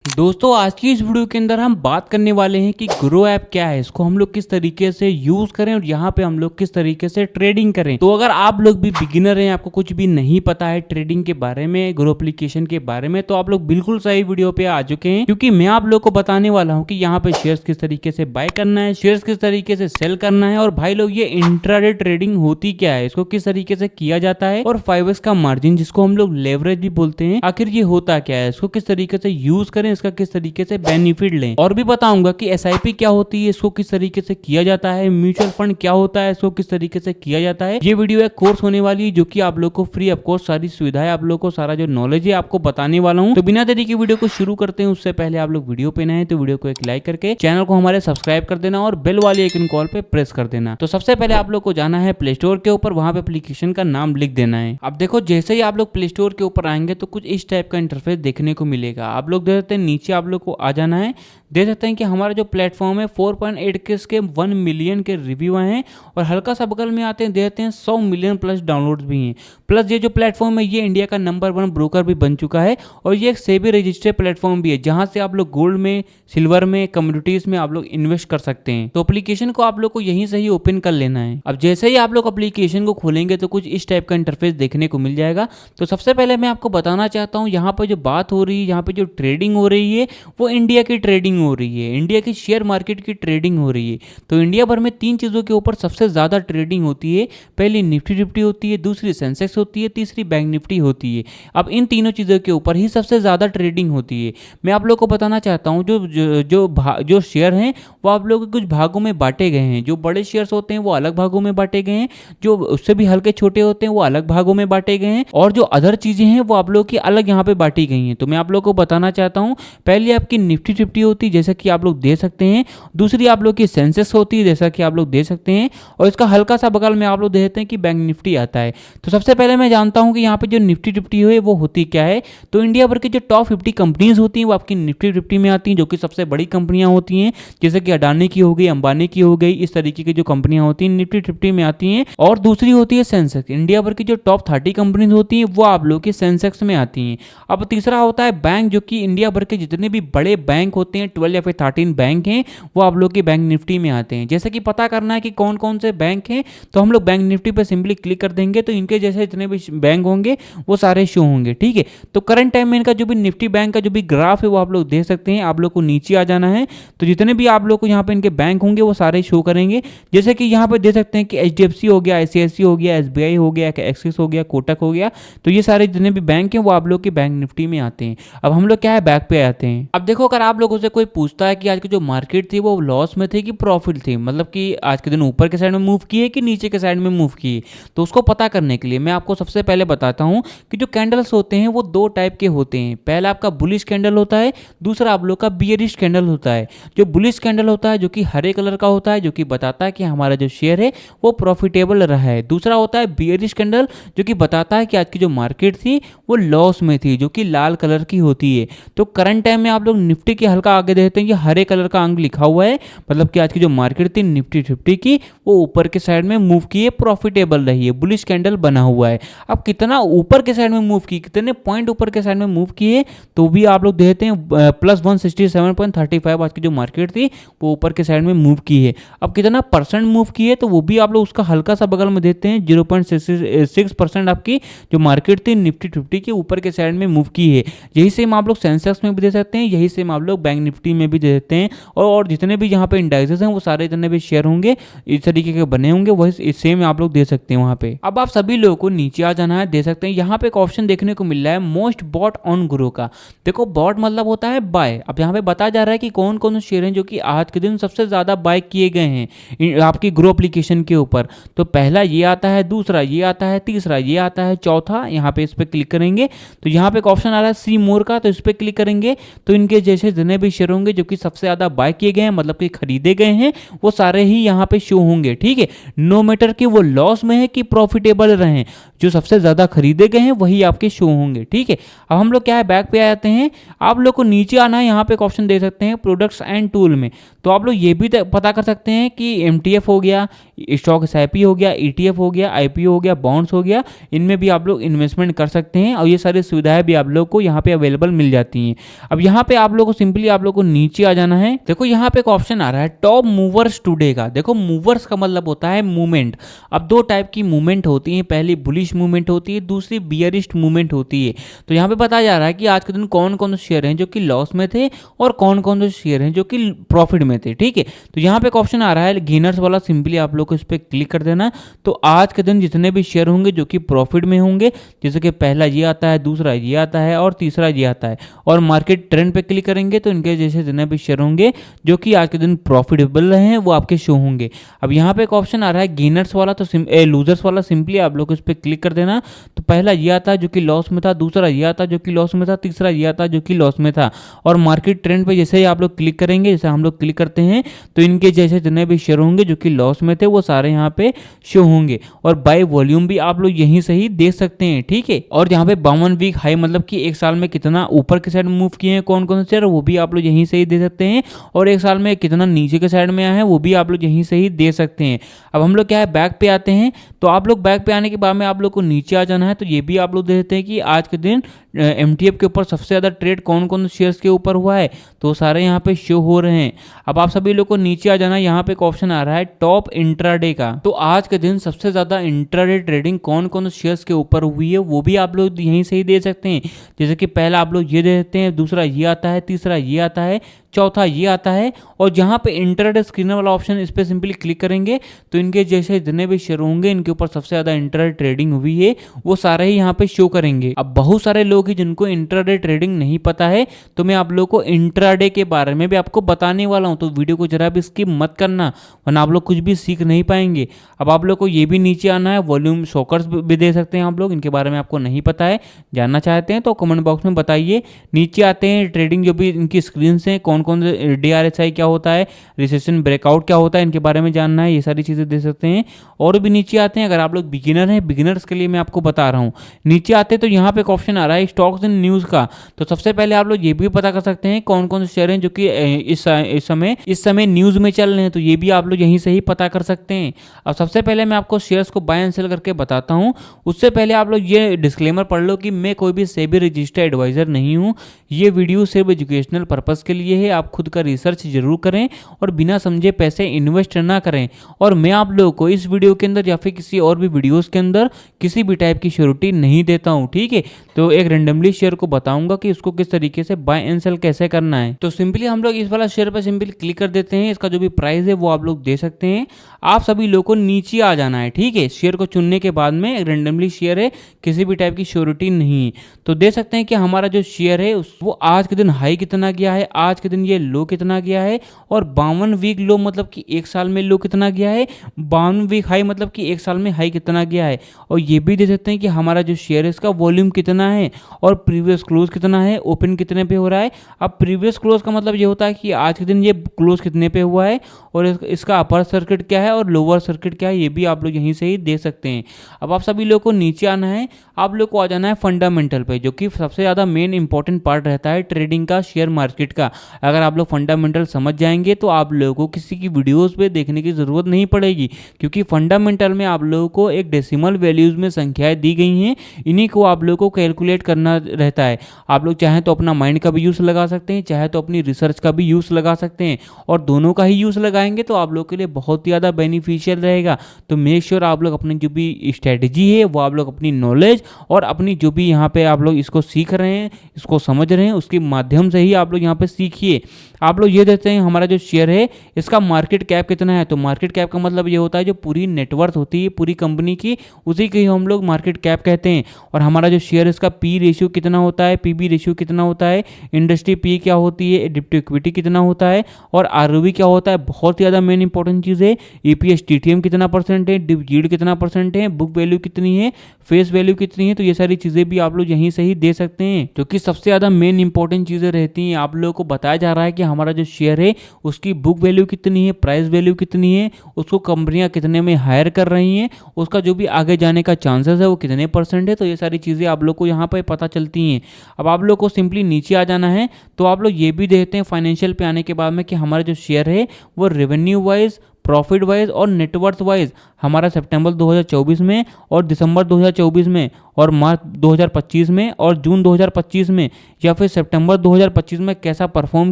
दोस्तों आज की इस वीडियो के अंदर हम बात करने वाले हैं कि ग्रो ऐप क्या है, इसको हम लोग किस तरीके से यूज करें और यहाँ पे हम लोग किस तरीके से ट्रेडिंग करें। तो अगर आप लोग भी बिगिनर हैं, आपको कुछ भी नहीं पता है ट्रेडिंग के बारे में, ग्रो एप्लीकेशन के बारे में, तो आप लोग बिल्कुल सही वीडियो पे आ चुके हैं, क्योंकि मैं आप लोग को बताने वाला हूँ कि यहाँ पे शेयर्स किस तरीके से बाय करना है, शेयर्स किस तरीके से सेल करना है, और भाई लोग ये इंट्राडे ट्रेडिंग होती क्या है, इसको किस तरीके से किया जाता है, और 5x का मार्जिन जिसको हम लोग लेवरेज भी बोलते हैं, आखिर ये होता क्या है, इसको किस तरीके से यूज करें, इसका किस तरीके से बेनिफिट लें। और भी बताऊंगा कि एसआईपी क्या होती है, इसको किस तरीके से किया जाता है, म्यूचुअल फंड क्या होता है, इसको किस तरीके से किया जाता है। ये वीडियो एक कोर्स होने वाली है जो कि आप लोग को फ्री ऑफ कोर्स सारी सुविधाएं, आप लोग को सारा जो नॉलेज है आपको बताने वाला हूं। तो बिना देरी के वीडियो को शुरू करते हैं। उससे पहले आप लोग वीडियो पे नए हैं तो वीडियो को एक लाइक करके चैनल को हमारे सब्सक्राइब कर देना और बेल वाली आइकन कॉल पे प्रेस कर देना। तो सबसे पहले आप लोग को जाना है प्ले स्टोर के ऊपर, वहां पे एप्लीकेशन का नाम लिख देना है। अब देखो जैसे ही आप लोग प्ले स्टोर के ऊपर आएंगे तो कुछ इस टाइप का इंटरफेस देखने को मिलेगा। आप लोग देख सकते हैं नीचे आप लोग को आ जाना है, देख सकते हैं कि हमारा जो प्लेटफॉर्म है 4.8 के 1 मिलियन के रिव्यू हैं, और हल्का सा बगल में आते हैं देखते हैं 100 मिलियन प्लस डाउनलोड्स भी हैं। प्लस ये जो प्लेटफॉर्म है ये इंडिया का नंबर 1 ब्रोकर भी बन चुका है, और ये एक सेबी रजिस्टर्ड प्लेटफॉर्म भी है जहां से आप लोग गोल्ड में, सिल्वर में, कम्युनिटीज में आप लोग इन्वेस्ट कर सकते हैं। तो एप्लीकेशन को आप लोग को यहीं से ही ओपन कर लेना है। अब जैसे ही आप लोग एप्लीकेशन को खोलेंगे तो कुछ इस टाइप का इंटरफेस देखने को मिल जाएगा। तो सबसे पहले मैं आपको बताना चाहता हूँ, यहाँ पर जो बात हो रही है, यहाँ पे जो ट्रेडिंग हो रही है वो इंडिया की ट्रेडिंग हो रही है, इंडिया की शेयर मार्केट की ट्रेडिंग हो रही है। तो इंडिया भर में 3 चीजों के ऊपर सबसे ज्यादा ट्रेडिंग होती है। पहली निफ्टी फिफ्टी होती है, दूसरी सेंसेक्स होती है, तीसरी बैंक निफ्टी होती है। अब इन तीनों चीजों के ऊपर ही सबसे ज्यादा ट्रेडिंग होती है। मैं आप लोग को बताना चाहता हूँ जो शेयर हैं वो आप लोग कुछ भागों में बांटे गए हैं। जो बड़े शेयर्स होते हैं वो अलग भागों में बांटे गए हैं, जो उससे भी हल्के छोटे होते हैं वो अलग भागों में बांटे गए हैं, और जो अदर चीजें हैं वो आप लोग की अलग यहाँ पे बांटी गई हैं। तो मैं आप लोग को बताना चाहता हूँ, पहली आपकी निफ्टी फिफ्टी होती है जैसा कि आप लोग दे सकते हैं, दूसरी आप लोग की सेंसेक्स होती है जैसा कि आप लोग दे सकते हैं, और इसका हल्का सा बगल में आप लोग देखते हैं कि बैंक निफ्टी आता है। तो सबसे पहले मैं जानता हूं कि यहाँ पे जो निफ्टी फिफ्टी है वो होती क्या है। तो इंडिया भर की जो टॉप 50 कंपनीज होती हैं वो आपकी निफ्टी फिफ्टी में आती हैं, जो कि सबसे बड़ी कंपनियां होती हैं, जैसे कि अडानी की हो गई, अंबानी की हो गई, इस तरीके की जो कंपनियां होती हैं निफ्टी फिफ्टी में आती हैं। और दूसरी होती है सेंसेक्स, इंडिया भर की जो टॉप 30 कंपनीज होती हैं वो आप लोग की सेंसेक्स में आती हैं। अब तीसरा होता है बैंक, जो कि इंडिया भर के जितने भी बड़े बैंक होते हैं 12 या फिर 13 बैंक हैं वो आप लोग के बैंक निफ्टी में आते हैं। जैसे कि पता करना है कि कौन कौन से बैंक हैं, तो हम लोग बैंक निफ्टी पे सिंपली क्लिक कर देंगे तो इनके जैसे जितने भी बैंक होंगे वो सारे शो होंगे। ठीक है, तो करंट टाइम में इनका जो भी निफ्टी बैंक का जो भी ग्राफ है वो आप लोग देख सकते हैं। आप लोग को नीचे आ जाना है, तो जितने भी आप लोग को यहाँ पे इनके बैंक होंगे वो सारे शो करेंगे। जैसे कि यहाँ पे देख सकते हैं कि एचडीएफसी हो गया, आईसीआईसी हो गया, एसबीआई हो गया, एक्सिस हो गया, कोटक हो गया। तो ये सारे जितने भी बैंक हैं वो आप लोग के बैंक निफ्टी में आते हैं। अब हम लोग क्या है बैक पे आते हैं। अब देखो अगर आप लोगों से कोई पूछता है कि आज की जो मार्केट थी वो लॉस में थी कि प्रॉफिट थी, मतलब कि आज के दिन ऊपर के साइड में मूव किए कि नीचे के साइड में मूव किए, तो उसको पता करने के लिए मैं आपको सबसे पहले बताता हूं कि जो कैंडल्स होते हैं वो 2 टाइप के होते हैं। पहला आपका बुलिश कैंडल होता है, दूसरा आप लोग का बियरिश कैंडल होता है। जो बुलिश कैंडल होता है जो कि हरे कलर का होता है, जो कि बताता है कि हमारा जो शेयर है वो प्रॉफिटेबल रहा है। दूसरा होता है बियरिश कैंडल, जो कि बताता है कि आज की जो मार्केट थी वो लॉस में थी, जो कि लाल कलर की होती है। तो करंट टाइम में आप लोग निफ्टी के हल्का आगे देखते हैं कि हरे कलर का अंक लिखा हुआ है, मतलब कि आज की जो मार्केट थी निफ्टी फिफ्टी की वो ऊपर के साइड में मूव की है, प्रॉफिटेबल रही है, बुलिश कैंडल बना हुआ है। अब कितना ऊपर के साइड में मूव की, कितने पॉइंट ऊपर के साइड में मूव किए, तो भी आप लोग देखते हैं प्लस 167.35 आज की जो मार्केट थी वो ऊपर के साइड में मूव की है। अब कितना परसेंट मूव की है, तो वो भी आप लोग उसका हल्का सा बगल में देते हैं, 0.66% आपकी जो मार्केट थी निफ्टी फिफ्टी के ऊपर के साइड में मूव की है। यही सेम आप लोग सेंसेक्स में भी दे सकते हैं, यही सेम आप लोग बैंक निफ्टी में भी दे सकते हैं, और जितने भी यहाँ पे इंडाइसेस हैं वो सारे जितने भी शेयर होंगे इस तरीके के बने होंगे वही सेम आप लोग दे सकते हैं वहाँ पे। अब आप सभी लोगों को नीचे आ जाना है, दे सकते हैं यहाँ पे एक ऑप्शन देखने को मिल रहा है मोस्ट बॉट ऑन ग्रो का। देखो बॉट मतलब होता है बाय। अब यहाँ पे बताया जा रहा है कि कौन कौन शेयर हैं जो कि आज के दिन सबसे ज्यादा बाय किए गए हैं आपकी ग्रो एप्लीकेशन के ऊपर। तो पहला ये आता है, दूसरा ये आता है, तीसरा ये आता है, चौथा यहाँ पे इस पे क्लिक करेंगे तो यहाँ पे एक ऑप्शन आ रहा है सी मोर का, तो इस पे क्लिक करेंगे तो इनके जैसे जितने भी शेयर होंगे जो कि सबसे ज्यादा बाय किए गए हैं, मतलब कि खरीदे गए हैं, वो सारे ही यहाँ पे शो होंगे। ठीक है, नो मैटर कि वो लॉस में है कि प्रॉफिटेबल रहे, जो सबसे ज्यादा खरीदे गए हैं वही आपके शो होंगे। ठीक है, अब हम लोग क्या है बैक पे आ जाते हैं। आप लोग को नीचे आना है, यहाँ पे एक ऑप्शन दे सकते हैं प्रोडक्ट्स एंड टूल में। तो आप लोग ये भी पता कर सकते हैं कि MTF हो गया, स्टॉक SIP हो गया, ETF हो गया, IPO हो गया, बॉन्ड्स हो गया, इनमें भी आप लोग इन्वेस्टमेंट कर सकते हैं और ये सारी सुविधाएं भी आप लोग को यहाँ पे अवेलेबल मिल जाती हैं। अब यहाँ पे आप लोग को सिंपली आप लोग को नीचे आ जाना है। देखो यहाँ पे एक ऑप्शन आ रहा है टॉप मूवर्स टुडे का। देखो मूवर्स का मतलब होता है मूवमेंट। अब दो टाइप की मूवमेंट होती है, पहली बुलिश मूवमेंट होती है, दूसरी बियरिश मूवमेंट होती है। तो यहाँ पे बताया जा रहा है कि आज के दिन कौन कौन से शेयर हैं जो कि लॉस में थे और कौन कौन से शेयर हैं जो कि प्रॉफिट में थे। ठीक है, तो यहाँ पे एक ऑप्शन आ रहा है गेनर्स वाला, सिंपली आप लोग को इस पर क्लिक कर देना। तो आज के दिन जितने भी शेयर होंगे जो कि प्रॉफिट में होंगे, जैसे कि पहला ये आता है, दूसरा ये आता है और तीसरा ये आता है, और मार्केट ट्रेंड पे क्लिक करेंगे तो इनके जैसे जितने भी शेयर होंगे जो कि आज के दिन प्रॉफिटेबल रहे हैं वो आपके शो होंगे। अब यहाँ पे एक ऑप्शन आ रहा है गेनर्स वाला, तो लूजर्स वाला, सिंपली आप लोग इस पर क्लिक कर देना। तो पहला ये आता है जो कि लॉस में था, दूसरा ये आता है जो कि लॉस में था, तीसरा ये आता है जो कि लॉस में था, और मार्केट ट्रेंड पे जैसे ही आप लोग क्लिक करेंगे, जैसे हम लोग क्लिक करते हैं तो इनके जैसे जितने भी शेयर होंगे जो कि लॉस में थे वो सारे यहाँ पे शो होंगे। और बाय वॉल्यूम भी आप लोग यहीं से ही देख सकते हैं। ठीक है, और यहाँ पे 52 वीक हाई मतलब कि एक साल में कितना ऊपर के साइड मूव किए हैं कौन कौन से शेयर, वो भी आप लोग यहीं से ही दे सकते हैं, और एक साल में कितना नीचे के साइड में आया है वो भी आप लोग यहीं से ही दे सकते हैं। अब हम लोग क्या है बैक पे आते हैं। तो आप लोग बैक पे आने के बाद में आप लोग को नीचे आ जाना है। तो ये भी आप लोग देख सकते हैं कि आज के दिन MTF के ऊपर सबसे ज़्यादा ट्रेड कौन कौन से शेयर्स के ऊपर हुआ है, तो सारे यहाँ पे शो हो रहे हैं। अब आप सभी लोग को नीचे आ जाना, यहाँ पे एक ऑप्शन आ रहा है टॉप इंट्राडे का। तो आज के दिन सबसे ज़्यादा इंट्राडे ट्रेडिंग कौन कौन से शेयर्स के ऊपर हुई है वो भी आप लोग यहीं से ही दे सकते हैं। जैसे कि पहला आप लोग ये दे सकते हैं, दूसरा ये आता है, तीसरा ये आता है, चौथा ये आता है, और जहाँ पे इंट्राडे स्क्रीनर वाला ऑप्शन इस पर सिंपली क्लिक करेंगे तो इनके जैसे जितने भी शेयर होंगे इनके ऊपर सबसे ज़्यादा इंट्राडे ट्रेडिंग हुई है वो सारे ही यहाँ पे शो करेंगे। अब बहुत सारे लोग हैं जिनको इंट्राडे ट्रेडिंग नहीं पता है, तो मैं आप लोग को इंट्राडे के बारे में भी आपको बताने वाला हूँ, तो वीडियो को जरा भी स्किप मत करना वरना आप लोग कुछ भी सीख नहीं पाएंगे। अब आप लोग को ये भी नीचे आना है, वॉल्यूम शॉकर्स भी दे सकते हैं आप लोग, इनके बारे में आपको नहीं पता है, जानना चाहते हैं तो कमेंट बॉक्स में बताइए। नीचे आते हैं ट्रेडिंग जो भी इनकी स्क्रीन से कौन कौन से DRSI क्या होता है, रिसेशन ब्रेकआउट क्या होता है, इनके बारे में जानना है, ये सारी चीज़ें दे सकते हैं। और भी नीचे आते हैं, अगर आप लोग बिगिनर हैं, बिगिनर्स के लिए मैं आपको बता रहा हूँ। नीचे आते हैं तो यहाँ पे एक ऑप्शन आ रहा है स्टॉक्स एंड न्यूज़ का। तो सबसे पहले आप लोग ये भी पता कर सकते हैं कौन कौन से शेयर हैं जो कि इस समय न्यूज़ में चल रहे हैं, तो ये भी आप लोग यहीं से ही पता कर सकते हैं। अब सबसे पहले मैं आपको शेयर्स को बाय एंड सेल करके बताता हूँ, उससे पहले आप लोग ये डिस्क्लेमर पढ़ लो कि मैं कोई भी सेबी रजिस्टर्ड एडवाइजर नहीं हूँ। ये वीडियो सिर्फ एजुकेशनल पर्पज़ के लिए है, आप खुद का रिसर्च जरूर करें और बिना समझे पैसे इन्वेस्ट ना करें। और मैं आप लोगों को इस वीडियो के अंदर या फिर किसी और भी वीडियोस के अंदर किसी भी टाइप की श्योरिटी नहीं देता हूं। ठीक है, तो एक रेंडमली शेयर को बताऊंगा कि उसको किस तरीके से बाय एंड सेल कैसे करना है। तो सिंपली हम लोग इस वाला शेयर पर सिंपली क्लिक कर देते हैं, इसका जो भी प्राइस है वो आप लोग दे सकते हैं। आप सभी लोगों को नीचे आ जाना है। ठीक है, शेयर को चुनने के बाद में रेंडमली शेयर है, किसी भी टाइप की श्योरिटी नहीं है, तो दे सकते हैं कि हमारा जो शेयर है वो आज के दिन हाई कितना गया है, आज के दिन ये लो कितना गया है, और 52 वीक लो मतलब कि एक साल में लो कितना गया है, 52 वीक हाई मतलब कि एक साल में हाई कितना गया है। और ये भी दे सकते हैं कि हमारा जो शेयर है इसका वॉल्यूम कितना है और प्रीवियस क्लोज कितना है, ओपन कितने पे हो रहा है। अब प्रीवियस क्लोज का मतलब ये होता है कि आज के दिन ये क्लोज कितने पे हुआ है और इसका अपर सर्किट क्या है और लोअर सर्किट क्या है, ये भी आप लोग यहीं से ही दे सकते हैं। अब आप सभी लोग को नीचे आना है, आप लोग को आ जाना है फंडामेंटल पे, जो कि सबसे ज़्यादा मेन इंपॉर्टेंट पार्ट रहता है ट्रेडिंग का, शेयर मार्केट का। अगर आप लोग फंडामेंटल समझ जाएंगे तो आप लोगों को किसी की वीडियोस पे देखने की ज़रूरत नहीं पड़ेगी, क्योंकि फंडामेंटल में आप लोगों को एक डेसिमल वैल्यूज़ में संख्याएं दी गई हैं, इन्हीं को आप लोगों को कैलकुलेट करना रहता है। आप लोग चाहें तो अपना माइंड का भी यूज़ लगा सकते हैं, चाहे तो अपनी रिसर्च का भी यूज़ लगा सकते हैं, और दोनों का ही यूज़ लगाएंगे तो आप लोग के लिए बहुत ही ज़्यादा बेनिफिशियल रहेगा। तो मेक श्योर आप लोग अपनी जो भी स्ट्रेटजी है वो आप लोग अपनी नॉलेज और अपनी जो भी यहाँ पे आप लोग इसको सीख रहे हैं, इसको समझ रहे हैं, उसके माध्यम से ही आप लोग यहाँ पे सीखिए। आप लोग ये देखते हैं हमारा जो शेयर है इसका मार्केट कैप कितना है, तो मार्केट कैप का मतलब ये होता है जो पूरी नेटवर्थ होती है पूरी कंपनी की, उसी की हम लोग मार्केट कैप कहते हैं। और हमारा जो शेयर है इसका पी रेशियो कितना होता है, पीबी रेशियो कितना होता है, इंडस्ट्री पी क्या होती है, डिप्ट इक्विटी कितना होता है, और आरओवी क्या होता है, बहुत ही ज़्यादा मेन इंपॉर्टेंट चीज़ है। ईपीएस टीटीएम कितना परसेंट है, डिव यील्ड कितना परसेंट है, बुक वैल्यू कितनी है, फेस वैल्यू कितनी है, तो ये सारी चीज़ें भी आप लोग यहीं से ही दे सकते हैं, जो कि सबसे ज़्यादा मेन इंपॉर्टेंट चीज़ें रहती हैं। आप लोगों को बताया जा जा रहा है कि हमारा जो शेयर है उसकी बुक वैल्यू कितनी है, प्राइस वैल्यू कितनी है, उसको कंपनियां कितने में हायर कर रही हैं, उसका जो भी आगे जाने का चांसेस है वो कितने % है। तो ये सारी चीज़ें आप लोग को यहाँ पर पता चलती हैं। अब आप लोग को सिंपली नीचे आ जाना है, तो आप लोग ये भी देखते हैं फाइनेंशियल पे आने के बाद में कि हमारा जो शेयर है वो रेवेन्यू वाइज, प्रॉफिट वाइज और नेटवर्थ वाइज हमारा सितंबर 2024 में और दिसंबर 2024 में और मार्च 2025 में और जून 2025 में या फिर सितंबर 2025 में कैसा परफॉर्म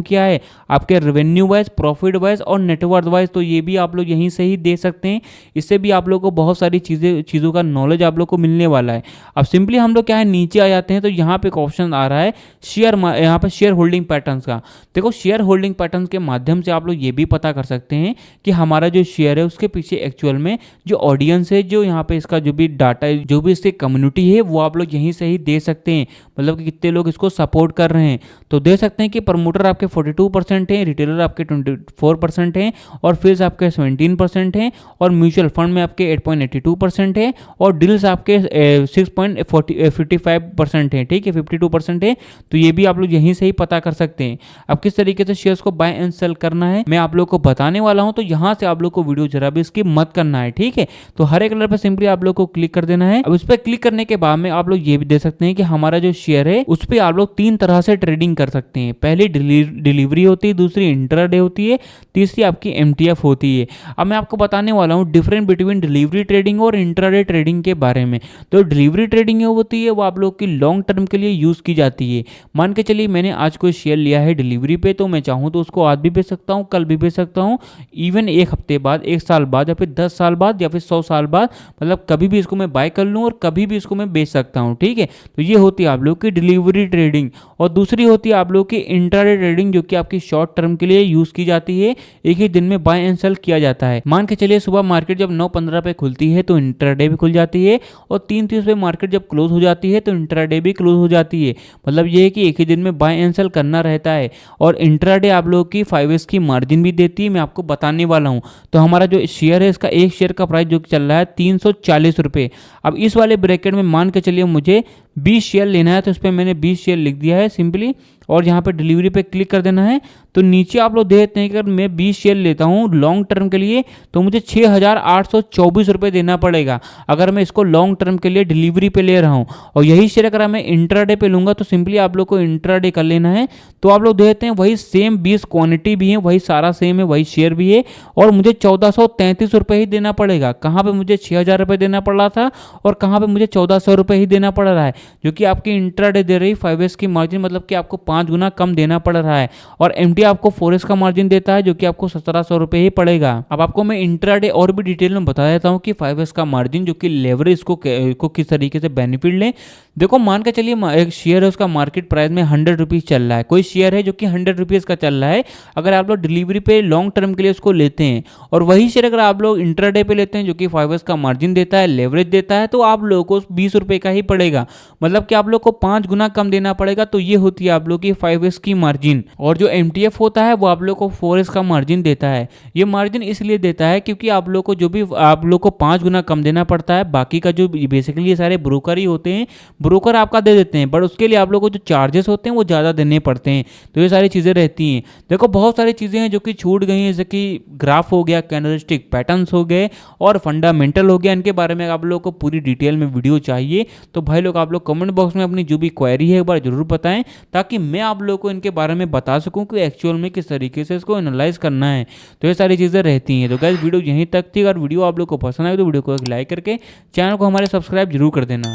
किया है आपके रेवेन्यू वाइज, प्रॉफिट वाइज और नेटवर्थ वाइज। तो ये भी आप लोग यहीं से ही दे सकते हैं। इससे भी आप लोग को बहुत सारी चीज़ों का नॉलेज आप लोग को मिलने वाला है। अब सिंपली हम लोग क्या है नीचे आ जाते हैं, तो यहाँ पे एक ऑप्शन आ रहा है यहाँ पे शेयर होल्डिंग पैटर्न्स का। देखो शेयर होल्डिंग पैटर्न्स के माध्यम से आप लोग ये भी पता कर सकते हैं कि हमारा जो शेयर है उसके पीछे एक्चुअल में जो ऑडियंस है, जो यहाँ पे इसका जो भी डाटा है, जो भी इसकी कम्युनिटी है, वो आप लोग यहीं से ही दे सकते हैं। मतलब कि कितने लोग इसको सपोर्ट कर रहे हैं। तो दे सकते हैं कि प्रमोटर आपके 42% हैं, रिटेलर आपके 24% हैं और फीस आपके 17% हैं और म्यूचुअल फंड में आपके 8.82% है और डील्स आपके 6.55% हैं। ठीक है, 52% है। तो ये भी आप लोग यहीं से ही पता कर सकते हैं। अब किस तरीके से शेयर्स को बाय एंड सेल करना है मैं आप लोग को बताने वाला हूं, तो यहां से आप लोग को वीडियो जरा भी स्किप मत करना है। ठीक है, तो हरे कलर पर सिंपली आप लोग को क्लिक कर देना है। अब इस पर क्लिक करने के बाद में आप लोग ये भी दे सकते हैं कि हमारा जो शेयर है उस पर आप लोग 3 तरह से ट्रेडिंग कर सकते हैं। पहली डिलीवरी होती है, दूसरी इंट्राडे होती है, तीसरी आपकी एमटीएफ होती है। अब मैं आपको बताने वाला हूँ डिफरेंट बिटवीन डिलीवरी ट्रेडिंग और इंट्राडे ट्रेडिंग के बारे में। तो डिलीवरी ट्रेडिंग होती है वो आप लोग की लॉन्ग टर्म के लिए यूज की जाती है। मान के चलिए मैंने आज कोई शेयर लिया है डिलीवरी पे, तो मैं चाहूँ तो उसको आज भी बेच सकता हूँ, कल भी बेच सकता हूँ, इवन 1 हफ्ते बाद, 1 साल बाद या फिर 10 साल बाद या फिर 100 साल बाद, मतलब कभी भी इसको मैं बाय कर लूँ और कभी भी इसको मैं बेच सकता हूँ। ठीक है, तो ये होती है आप लोग की डिलीवरी ट्रेडिंग। और दूसरी होती है आप लोग की इंट्राडे ट्रेडिंग, जो कि आपकी शॉर्ट टर्म के लिए यूज की जाती है। एक ही दिन में बाय एंड सेल किया जाता है। मान के चलिए सुबह मार्केट जब 9:15 पे खुलती है तो इंट्राडे भी खुल जाती है और 3:30 पे मार्केट जब क्लोज हो जाती है तो इंट्राडे भी क्लोज हो जाती है। मतलब ये है कि एक ही दिन में बाय एंड सेल करना रहता है। और इंट्राडे आप लोग की 5x की मार्जिन भी देती है, मैं आपको बताने वाला हूँ। तो हमारा जो शेयर है इसका एक शेयर का प्राइस जो चल रहा है 340 रुपये। अब इस वाले ब्रैकेट में मान के चलिए मुझे 20 शेयर लेना है, तो इस पर मैंने 20 शेयर लिख दिया है सिंपली और यहाँ पे डिलीवरी पे क्लिक कर देना है। तो नीचे आप लोग देखते हैं कि अगर मैं 20 शेयर लेता हूँ लॉन्ग टर्म के लिए तो मुझे 6,824 रुपये देना पड़ेगा अगर मैं इसको लॉन्ग टर्म के लिए डिलीवरी पे ले रहा हूँ। और यही शेयर अगर मैं इंट्राडे पे लूँगा तो सिंपली आप लोग को इंट्राडे कर लेना है। तो आप लोग देखते हैं वही सेम 20 क्वांटिटी भी है, वही सारा सेम है, वही शेयर भी है और मुझे 1433 रुपये ही देना पड़ेगा। कहाँ पर मुझे 6,000 रुपये देना पड़ रहा था और कहाँ पर मुझे 1,400 रुपये ही देना पड़ रहा है, जो कि आपकी इंट्राडे दे रही 5x की मार्जिन, मतलब कि आपको 5 गुना कम देना पड़ रहा है। और एमटी आपको 4x का मार्जिन देता है जो कि आपको 1700 रुपये ही पड़ेगा। अब आपको मैं इंट्राडे और भी डिटेल में बता देता हूँ कि 5x का मार्जिन जो कि लेवरेज को किस तरीके से बेनिफिट लें। देखो मान के चलिए एक शेयर है उसका मार्केट प्राइस में 100 रुपीज़ चल रहा है, कोई शेयर है जो कि 100 रुपीज़ का चल रहा है। अगर आप लोग डिलीवरी पे लॉन्ग टर्म के लिए उसको लेते हैं और वही शेयर अगर आप लोग इंट्राडे पे लेते हैं जो कि 5x का मार्जिन देता है, लेवरेज देता है, तो आप लोगों को 20 रुपये का ही पड़ेगा। मतलब कि आप लोग को 5 गुना कम देना पड़ेगा। तो ये होती है आप लोग की 5x की मार्जिन। और जो एमटीएफ होता है वो आप लोग को 4x का मार्जिन देता है। ये मार्जिन इसलिए देता है क्योंकि आप लोग को जो भी आप लोग को 5 गुना कम देना पड़ता है। बाकी का जो बेसिकली ये सारे ब्रोकर ही होते हैं, ब्रोकर आपका दे देते हैं, बट उसके लिए आप लोग को जो चार्जेस होते हैं वो ज़्यादा देने पड़ते हैं। तो ये सारी चीज़ें रहती हैं। देखो बहुत सारी चीज़ें हैं जो कि छूट गई हैं, जैसे कि ग्राफ हो गया, कैंडलस्टिक पैटर्न्स हो गए और फंडामेंटल हो गया। इनके बारे में आप लोग को पूरी डिटेल में वीडियो चाहिए तो भाई लोग आप लोग कमेंट बॉक्स में अपनी जो भी क्वेरी है एक बार जरूर बताएं, ताकि मैं आप लोगों को इनके बारे में बता सकूं कि एक्चुअल में किस तरीके से इसको एनालाइज करना है। तो ये सारी चीज़ें रहती हैं। तो गाइस वीडियो यहीं तक थी। अगर वीडियो आप लोग को पसंद आए तो वीडियो को एक लाइक करके चैनल को हमारे सब्सक्राइब जरूर कर देना।